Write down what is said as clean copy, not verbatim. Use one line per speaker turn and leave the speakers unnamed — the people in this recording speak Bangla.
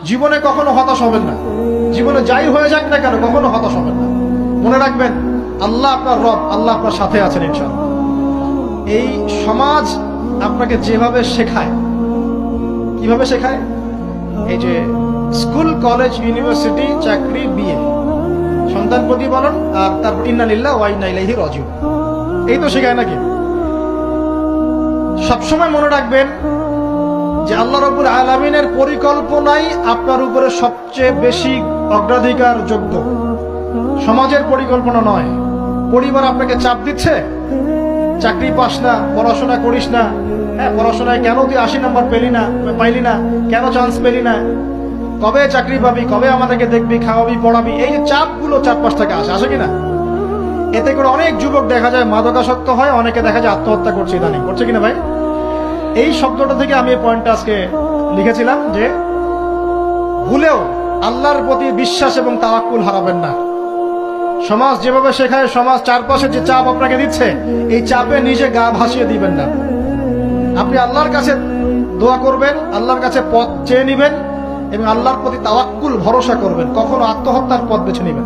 জীবনে কখনো হতাশ হবেন না। জীবনে যাই হয়ে যাক না কেন কখনো হতাশ হবেন না। মনে রাখবেন আল্লাহ আপনার রব, আল্লাহ আপনার সাথে আছেন ইনশাআল্লাহ। এই সমাজ আপনাকে যেভাবে শেখায়, কিভাবে শেখায়, এই যে স্কুল, কলেজ, ইউনিভার্সিটি, চাকরি, বিয়ে, সন্তান প্রতিপালন, আর তারপর ইন্না লিল্লাহি ওয়া ইন্না ইলাইহি রাজিউন, এই তো শেখায় নাকি? সবসময় মনে রাখবেন যে আল্লাহ রাব্বুল আলামিনের পরিকল্পনাই আপনার উপরে সবচেয়ে বেশি অগ্রাধিকার যোগ্য, সমাজের পরিকল্পনা নয়। পরিবার আপনাকে চাপ দিচ্ছে, চাকরি পাস না, পড়াশোনা করিস না, হ্যাঁ পড়াশোনায় কেন তুই 80 নম্বর পাইলি না, কেন চান্স পেলি না, কবে চাকরি পাবি, কবে আমাদেরকে দেখবি, খাওয়াবি, পড়াবি, এই যে চাপগুলো চারপাশ থেকে আসে কিনা, এতে করে অনেক যুবক দেখা যায় মাদকাসক্ত হয়, অনেকে দেখা যায় আত্মহত্যা করছে, ইদানিং করছে কিনা ভাই? এই শব্দটা থেকে আমি এই পয়েন্টটা আজকে লিখেছিলাম যে ভুলেও আল্লাহর প্রতি বিশ্বাস এবং তাওয়াক্কুল হারাবেন না। সমাজ যেভাবে শেখায়, সমাজ চারপাশে যে চাপ আপনাকে দিচ্ছে, এই চাপে নিজে গা ভাসিয়ে দিবেন না। আপনি আল্লাহর কাছে দোয়া করবেন, আল্লাহর কাছে পথ চেয়ে নিবেন এবং আল্লাহর প্রতি তাওয়াক্কুল ভরসা করবেন। কখনো আত্মহত্যার পথ বেছে নিবেন।